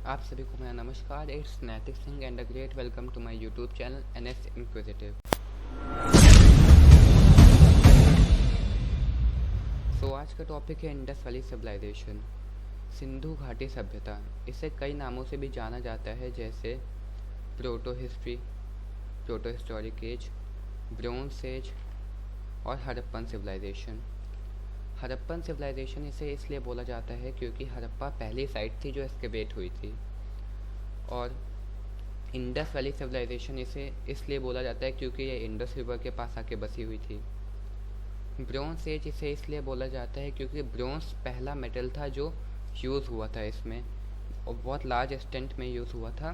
आप सभी को मेरा नमस्कार। It's Naitik Singh and a great welcome to my YouTube channel NS inquisitive. सो आज का टॉपिक है इंडस वैली सिविलाइजेशन, सिंधु घाटी सभ्यता। इसे कई नामों से भी जाना जाता है, जैसे proto history, proto historic age, bronze age और हड़प्पन सिविलाइजेशन। हड़प्पन सिविलाइजेशन इसे इसलिए बोला जाता है क्योंकि हड़प्पा पहली साइट थी जो एक्सकेवेट हुई थी, और इंडस वैली सिविलाइजेशन इसे इसलिए बोला जाता है क्योंकि ये इंडस रिवर के पास आके बसी हुई थी। ब्रोंज एज इसे इसलिए बोला जाता है क्योंकि ब्रोंज पहला मेटल था जो यूज़ हुआ था इसमें, और बहुत लार्ज एक्सटेंट में यूज़ हुआ था।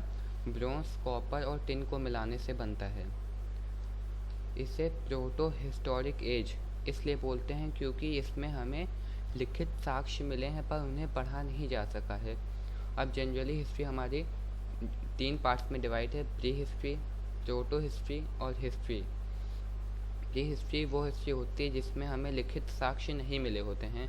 ब्रोंज कॉपर और टिन को मिलाने से बनता है। इसे प्रोटो हिस्टोरिक एज इसलिए बोलते हैं क्योंकि इसमें हमें लिखित साक्ष्य मिले हैं पर उन्हें पढ़ा नहीं जा सका है। अब जनरली हिस्ट्री हमारी 3 पार्ट्स में डिवाइड है, प्री हिस्ट्री, प्रोटो हिस्ट्री और हिस्ट्री। प्री हिस्ट्री वो हिस्ट्री होती है जिसमें हमें लिखित साक्ष्य नहीं मिले होते हैं।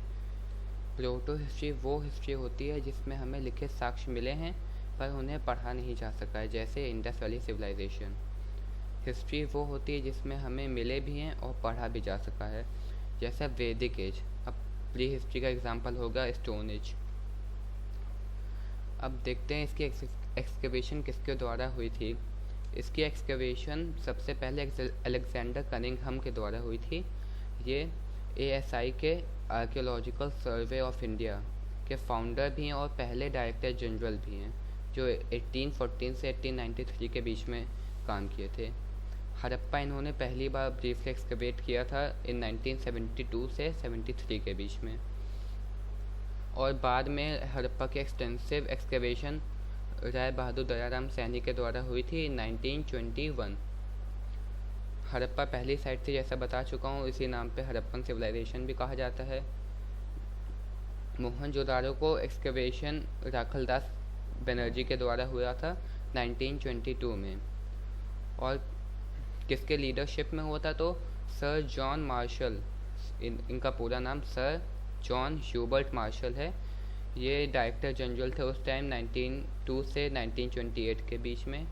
प्रोटो हिस्ट्री वो हिस्ट्री होती है जिसमें हमें लिखित साक्ष्य मिले हैं पर उन्हें पढ़ा नहीं जा सका है, जैसे इंडस वैली सिविलाइजेशन। हिस्ट्री वो होती है जिसमें हमें मिले भी हैं और पढ़ा भी जा सका है, जैसे वैदिक एज। अब प्री हिस्ट्री का एग्जांपल होगा स्टोन एज। अब देखते हैं इसकी एक्सकेवेशन किसके द्वारा हुई थी। इसकी एक्सकेवेशन सबसे पहले अलेक्जेंडर कनिंघम के द्वारा हुई थी। ये ASI के आर्कियोलॉजिकल सर्वे ऑफ इंडिया के फाउंडर भी हैं और पहले डायरेक्टर जनरल भी हैं, जो 1814 से 1893 के बीच में काम किए थे। हड़प्पा इन्होंने पहली बार ब्रीफली एक्सकवेट किया था इन 1972 से 73 के बीच में, और बाद में हड़प्पा की एक्सटेंसिव एक्सकवेशन राय बहादुर दयाराम सैनी के द्वारा हुई थी इन 1921। हड़प्पा पहली साइट थी, जैसा बता चुका हूँ, इसी नाम पे हड़प्पन सिविलाइजेशन भी कहा जाता है। मोहनजोदाड़ो को एक्सकवेशन राखलदास बनर्जी के द्वारा हुआ था 1922 में, और किसके लीडरशिप में हुआ था तो सर जॉन मार्शल, इनका पूरा नाम सर जॉन ह्यूबर्ट मार्शल है। ये डायरेक्टर जनरल थे उस टाइम 1902 से 1928 के बीच में।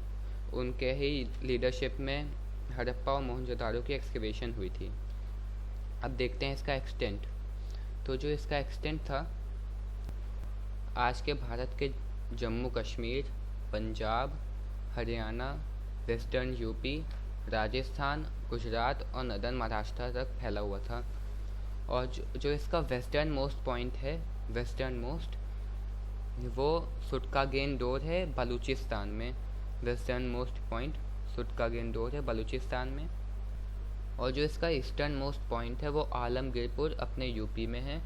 उनके ही लीडरशिप में हड़प्पा और मोहनजोदाड़ो की एक्सकवेशन हुई थी। अब देखते हैं इसका एक्सटेंट। तो जो इसका एक्सटेंट था, आज के भारत के जम्मू कश्मीर, पंजाब, हरियाणा, वेस्टर्न यूपी, राजस्थान, गुजरात और नदर्न महाराष्ट्र तक फैला हुआ था। और जो इसका वेस्टर्न मोस्ट पॉइंट है, वेस्टर्न मोस्ट, वो सुटकागेन-डोर है बलूचिस्तान में। वेस्टर्न मोस्ट पॉइंट सुटकागेन-डोर है बलूचिस्तान में। और जो इसका ईस्टर्न मोस्ट पॉइंट है वो आलमगीरपुर अपने यूपी में है।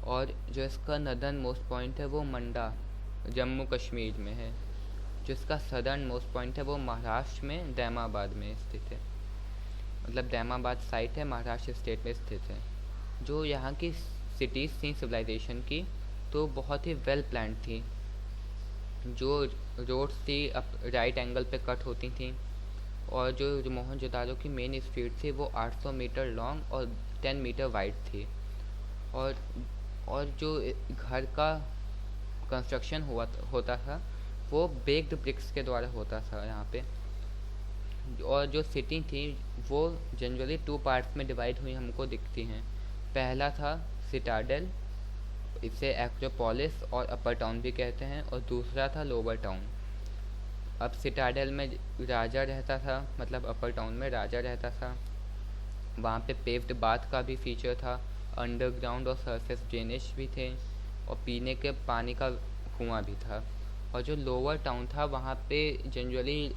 और जो इसका नदर्न मोस्ट पॉइंट है वो मंडा जम्मू कश्मीर में है। जो इसका सदर्न मोस्ट पॉइंट है वो महाराष्ट्र में दैमाबाद में स्थित है, मतलब दैमाबाद साइट है, महाराष्ट्र स्टेट में स्थित है। जो यहाँ की सिटीज़ थी सिविलाइजेशन की, तो बहुत ही वेल प्लान्ड थी। जो रोड्स थी अब राइट एंगल पे कट होती थी, और जो मोहनजोदाड़ो की मेन स्ट्रीट थी वो 800 मीटर लॉन्ग और 10 मीटर वाइड थी। और जो घर का कंस्ट्रक्शन होता था वो बेक्ड ब्रिक्स के द्वारा होता था यहाँ पे। और जो सिटी थी वो जनरली 2 पार्ट्स में डिवाइड हुई हमको दिखती हैं। पहला था सिटाडेल, इसे एक्रोपोलिस और अपर टाउन भी कहते हैं, और दूसरा था लोअर टाउन। अब सिटाडेल में राजा रहता था, मतलब अपर टाउन में राजा रहता था। वहाँ पे पेव्ड बाथ का भी फीचर था, अंडरग्राउंड और सरफेस ड्रेनेज भी थे, और पीने के पानी का कुआं भी था। और जो लोअर टाउन था वहाँ पे जनरली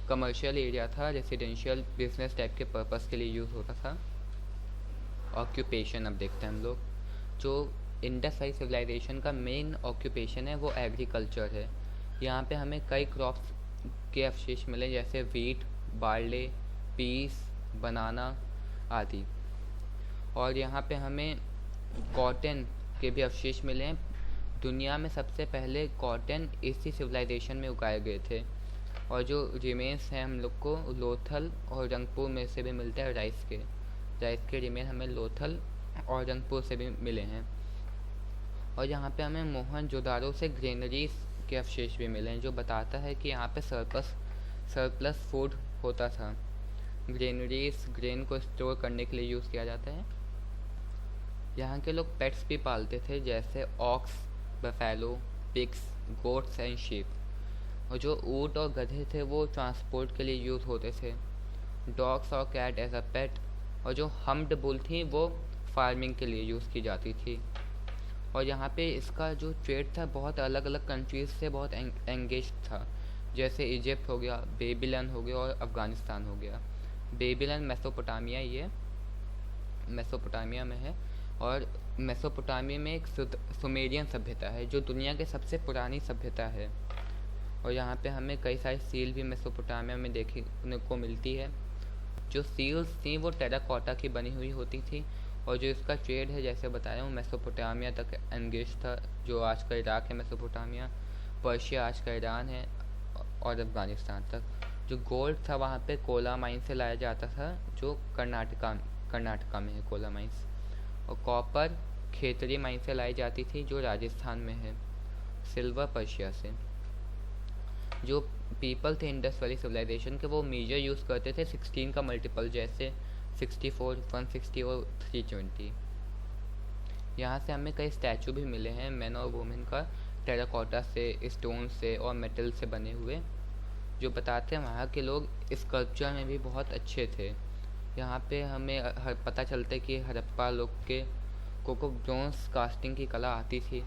कमर्शियल एरिया था, रेसिडेंशियल बिजनेस टाइप के पर्पस के लिए यूज़ होता था। ऑक्यूपेशन अब देखते हैं हम लोग। जो इंडस वैली सिविलाइजेशन का मेन ऑक्यूपेशन है वो एग्रीकल्चर है। यहाँ पे हमें कई क्रॉप्स के अवशेष मिले, जैसे वीट, बार्ले, पीस, बनाना आदि। और यहाँ पे हमें कॉटन के भी अवशेष मिले हैं। दुनिया में सबसे पहले कॉटन इसी सिविलाइजेशन में उगाए गए थे। और जो रिमेन्स हैं हम लोग को लोथल और रंगपुर में से भी मिलते हैं, राइस के रिमेन हमें लोथल और रंगपुर से भी मिले हैं। और यहाँ पे हमें मोहनजोदाड़ो से ग्रेनरीज के अवशेष भी मिले हैं, जो बताता है कि यहाँ पे सरप्लस फूड होता था। ग्रेनरीज ग्रेन को स्टोर करने के लिए यूज़ किया जाता है। यहाँ के लोग पेट्स भी पालते थे, जैसे ox, buffalo, pigs, goats and sheep. और जो ऊँट और गधे थे वो ट्रांसपोर्ट के लिए यूज़ होते थे। डॉग्स और कैट एज अ पेट। और जो हम्प्ड बुल थी वो फार्मिंग के लिए यूज़ की जाती थी। और यहाँ पे इसका जो ट्रेड था बहुत अलग अलग कंट्रीज से बहुत एंगेज था, जैसे इजिप्ट हो गया, बेबीलोन हो गया और अफ़गानिस्तान हो गया। बेबीलोन मेसोपोटामिया, ये मेसोपोटामिया में है। और मेसोपोटामिया में एक सुमेरियन सभ्यता है जो दुनिया की सबसे पुरानी सभ्यता है। और यहाँ पे हमें कई सारी सील भी मेसोपोटामिया में देखने को मिलती है। जो सील्स थी वो टेराकोटा की बनी हुई होती थी। और जो इसका ट्रेड है, जैसे बताया हूँ, मेसोपोटामिया तक एंगेज था, जो आज का इराक है मेसोपोटामिया, पर्शिया आज का ईरान है, और अफ़गानिस्तान तक। जो गोल्ड था वहाँ पे कोला माइन से लाया जाता था, जो कर्नाटका में है कोला माइंस। और कॉपर खेतरी माइन से लाई जाती थी, जो राजस्थान में है। सिल्वर पर्शिया से। जो पीपल थे इंडस वैली सिविलाइजेशन के, वो मेजर यूज़ करते थे 16 का मल्टीपल, जैसे 64, 160 और 320। यहाँ से हमें कई स्टैचू भी मिले हैं मैन और वुमेन का, टेराकोटा से, स्टोन से और मेटल से बने हुए, जो बताते हैं वहाँ के लोग स्कल्पचर में भी बहुत अच्छे थे। यहाँ पे हमें पता चलता है कि हड़प्पा लोग के को ब्रोंज कास्टिंग की कला आती थी।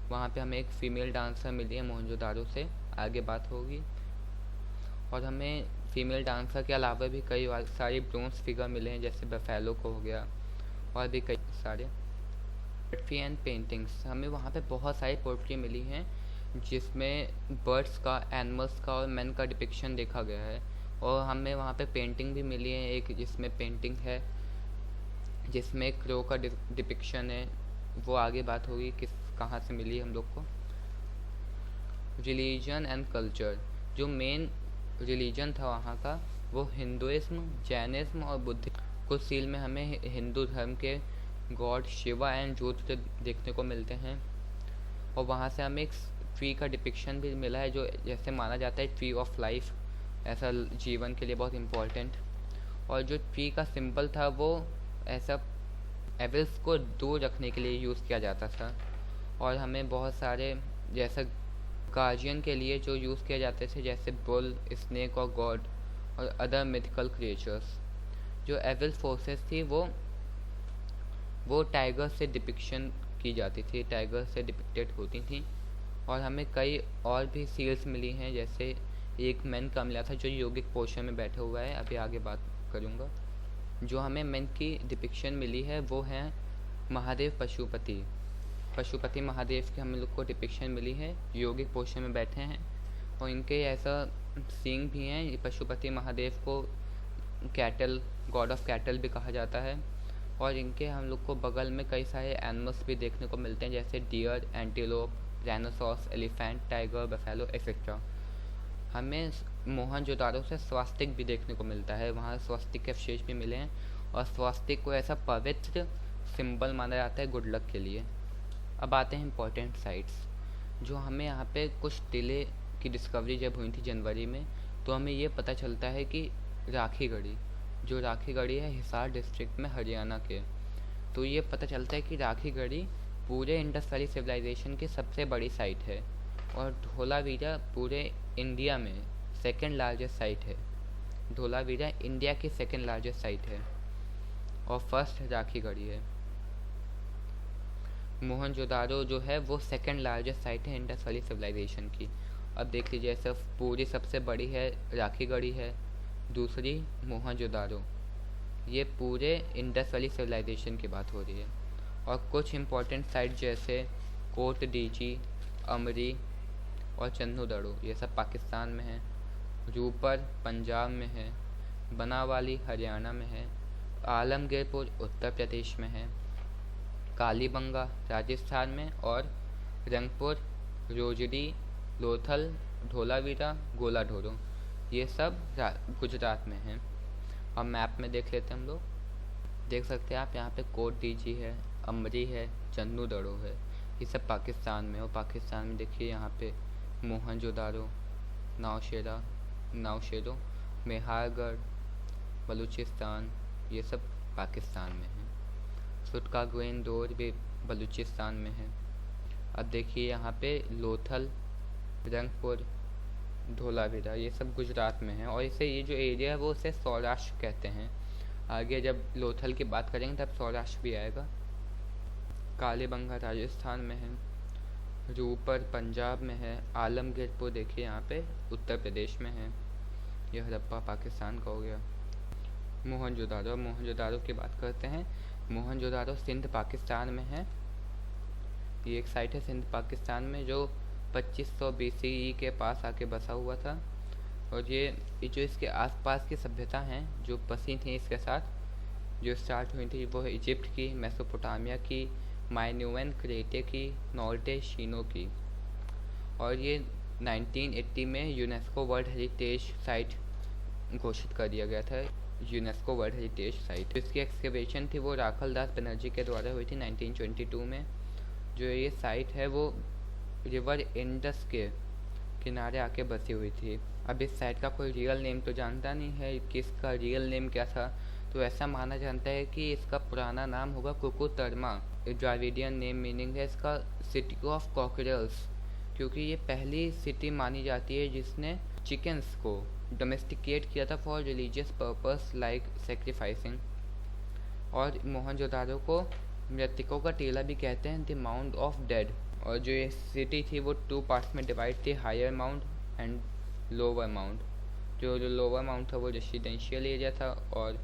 वहाँ पे हमें एक फ़ीमेल डांसर मिली है मोहनजोदारो से, आगे बात होगी। और हमें फीमेल डांसर के अलावा भी कई सारे ब्रोंज फिगर मिले हैं, जैसे बफेलो को हो गया, और भी कई सारे। पोएट्री एंड पेंटिंग्स, हमें वहाँ पे बहुत सारी पोएट्री मिली हैं जिसमें बर्ड्स का, एनिमल्स का और मैन का डिपिक्शन देखा गया है। और हमें वहाँ पे पेंटिंग भी मिली है, एक जिसमें पेंटिंग है जिसमें क्रो का डिपिक्शन है, वो आगे बात होगी कहाँ से मिली हम लोग को। रिलीजन एंड कल्चर, जो मेन रिलीजन था वहाँ का वो हिंदुइज्म, जैनिज्म और बुद्धिज्म। कुछ सील में हमें हिंदू धर्म के गॉड शिवा एंड रुद्र देखने को मिलते हैं। और वहाँ से हमें एक ट्री का डिपिक्शन भी मिला है, जो जैसे माना जाता है ट्री ऑफ लाइफ, ऐसा जीवन के लिए बहुत इम्पोर्टेंट। और जो ट्री का सिंबल था वो ऐसा एविल्स को दूर रखने के लिए यूज़ किया जाता था। और हमें बहुत सारे जैसा गार्जियन के लिए जो यूज़ किए जाते थे, जैसे बुल, स्नेक और गॉड और अदर मिथिकल क्रिएचर्स। जो एविल फोर्सेस थी वो टाइगर से डिपिक्शन की जाती थी, टाइगर से डिपिक्टेड होती थी। और हमें कई और भी सील्स मिली हैं, जैसे एक मैन का मिला था जो योगिक पोस्चर में बैठा हुआ है, अभी आगे बात करूँगा। जो हमें मैन की डिपिक्शन मिली है वो है महादेव पशुपति महादेव की हम लोग को डिपिक्शन मिली है, योगिक पोस्चर में बैठे हैं। और इनके ऐसा सींग भी हैं, ये पशुपति महादेव को कैटल, गॉड ऑफ कैटल भी कहा जाता है। और इनके हम लोग को बगल में कई सारे एनिमल्स भी देखने को मिलते हैं, जैसे deer, antelope, rhinoceros, elephant, tiger, buffalo etcetera. हमें मोहनजोदारो से स्वास्तिक भी देखने को मिलता है, वहाँ स्वास्तिक के अवशेष भी मिले हैं। और स्वास्तिक को ऐसा पवित्र सिंबल माना जाता है गुड लक के लिए। अब आते हैं इम्पोर्टेंट साइट्स। जो हमें यहाँ पे कुछ टिले की डिस्कवरी जब हुई थी जनवरी में, तो हमें ये पता चलता है कि राखीगढ़ी है हिसार डिस्ट्रिक्ट में हरियाणा के, तो ये पता चलता है कि राखीगढ़ी पूरे इंडस वैली सिविलाइजेशन की सबसे बड़ी साइट है। और धोलावीरा पूरे इंडिया में सेकंड लार्जेस्ट साइट है। धोलावीरा इंडिया की सेकंड लार्जेस्ट साइट है और फर्स्ट राखीगढ़ी है। मोहनजोदारो जो है वो सेकंड लार्जेस्ट साइट है इंडस वैली सिविलाइजेशन की। अब देख लीजिए, ऐसा पूरी सबसे बड़ी है राखीगढ़ी है, दूसरी मोहनजोदारो। ये पूरे इंडस वैली सिविलाइजेशन की बात हो रही है। और कुछ इम्पोर्टेंट साइट जैसे कोट डीजी, अमरी और चन्नूदड़ो, ये सब पाकिस्तान में है। रूपर पंजाब में है, बनावाली हरियाणा में है, आलमगीरपुर उत्तर प्रदेश में है, कालीबंगा राजस्थान में, और रंगपुर, रोजड़ी, लोथल, धोलावीरा, गोलाढोरो, ये सब गुजरात में है। अब मैप में देख लेते हैं हम लोग। देख सकते हैं आप, यहाँ पे कोट डीजी है, अमरी है, चन्नूदड़ो है, ये सब पाकिस्तान में। और पाकिस्तान में देखिए यहाँ पे मोहनजोदारो, नौशेरा, मेहरगढ़, बलूचिस्तान, ये सब पाकिस्तान में है। सुटका-ग्वेन-डोर भी बलूचिस्तान में है। अब देखिए यहाँ पे लोथल, रंगपुर, धोलावीरा, ये सब गुजरात में है और इसे ये जो एरिया है वो उसे सौराष्ट्र कहते हैं। आगे जब लोथल की बात करेंगे तब सौराष्ट्र भी आएगा। कालीबंगा राजस्थान में है, रूपर पंजाब में है, आलमगीरपुर देखिए यहाँ पे उत्तर प्रदेश में है, यह हड़प्पा पाकिस्तान का हो गया। मोहनजोदारो की बात करते हैं। मोहनजोदारो सिंध पाकिस्तान में है। ये एक साइट है सिंध पाकिस्तान में जो 2500 BCE के पास आके बसा हुआ था और ये जो इसके आसपास की सभ्यता हैं जो बसी थी इसके साथ, जो स्टार्ट हुई थी वो है इजिप्ट की, मेसोपोटामिया की, माइनोवन क्रेटे की, नॉर्टे शीनो की। और ये 1980 में यूनेस्को वर्ल्ड हेरिटेज साइट घोषित कर दिया गया था, यूनेस्को वर्ल्ड हेरिटेज साइट। इसकी एक्सकेवेशन थी वो राखल दास बनर्जी के द्वारा हुई थी 1922 में। जो ये साइट है वो रिवर इंडस के किनारे आके बसी हुई थी। अब इस साइट का कोई रियल नेम तो जानता नहीं है कि इसका रियल नेम क्या था, तो ऐसा माना जाता है कि इसका पुराना नाम होगा कुकुतरमा। ड्राविडियन नेम मीनिंग है इसका सिटी ऑफ कॉकरेल्स, क्योंकि ये पहली सिटी मानी जाती है जिसने चिकन्स को डोमेस्टिकेट किया था for religious purpose like sacrificing. और मोहनजोदारो को मृतकों का टीला भी कहते हैं, द माउंट ऑफ डेड। और जो ये सिटी थी वो 2 पार्ट्स में डिवाइड थी, higher mount and lower mount. जो लोअर माउंट था वो रेसिडेंशियल एरिया था और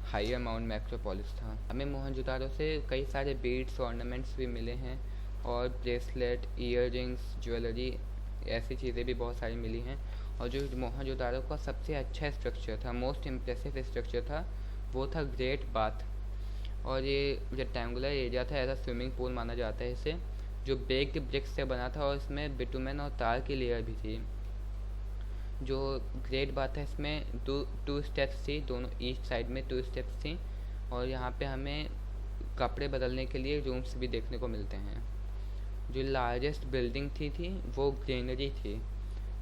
हायर माउंट मेट्रोपोलिस था। हमें मोहनजोदारो से कई सारे बीड्स ऑर्नामेंट्स भी मिले हैं और ब्रेसलेट, ईयर रिंग्स, ज्वेलरी, ऐसी चीज़ें भी बहुत सारी मिली हैं। और जो मोहनजोदारो का सबसे अच्छा स्ट्रक्चर था, मोस्ट इम्प्रेसिव स्ट्रक्चर था, वो था ग्रेट बाथ। और ये रेक्टेंगुलर एरिया था, ऐसा स्विमिंग पूल माना जाता है इसे, जो बेक्ड ब्रिक्स से बना था और इसमें बिटुमेन और तार की लेयर भी थी। जो ग्रेट बात है इसमें टू स्टेप्स थी, दोनों ईस्ट साइड में 2 स्टेप्स थी और यहाँ पे हमें कपड़े बदलने के लिए रूम्स भी देखने को मिलते हैं। जो लार्जेस्ट बिल्डिंग थी वो ग्रेनरी थी।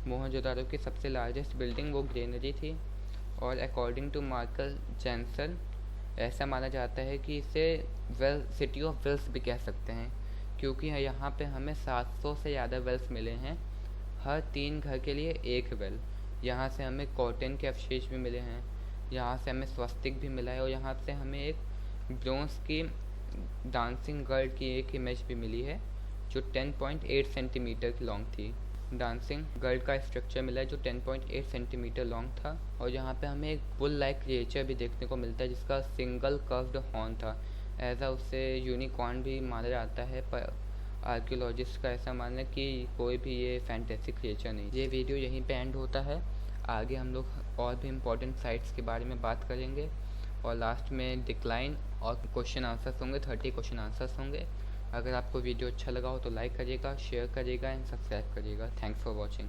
मोहनजोदारो की सबसे लार्जेस्ट बिल्डिंग वो ग्रेनरी थी और अकॉर्डिंग टू मार्कल जैनसन ऐसा माना जाता है कि इसे सिटी ऑफ वेल्स भी कह सकते हैं, क्योंकि यहाँ पे हमें 700 से ज़्यादा वेल्स मिले हैं, हर 3 घर के लिए 1 वेल। यहाँ से हमें कॉटन के अवशेष भी मिले हैं, यहाँ से हमें स्वस्तिक भी मिला है और यहाँ से हमें एक ब्रोंज की डांसिंग गर्ल की एक इमेज भी मिली है जो 10.8 सेंटीमीटर की लॉन्ग थी। डांसिंग गर्ल का स्ट्रक्चर मिला है जो 10.8 सेंटीमीटर लॉन्ग था और यहाँ पे हमें एक बुल लाइक क्रिएचर भी देखने को मिलता है जिसका सिंगल कर्व्ड हॉर्न था। ऐसा उसे यूनिकॉर्न भी माना जाता है, पर आर्कियोलॉजिस्ट का ऐसा मानना है कि कोई भी ये फैंटेसी क्रिएचर नहीं। ये वीडियो यहीं पे एंड होता है। आगे हम लोग और भी इम्पोर्टेंट साइट्स के बारे में बात करेंगे और लास्ट में डिक्लाइन और क्वेश्चन आंसर्स होंगे, 30 क्वेश्चन आंसर्स होंगे। अगर आपको वीडियो अच्छा लगा हो तो लाइक करिएगा, शेयर करिएगा एंड सब्सक्राइब करिएगा। Thanks for watching.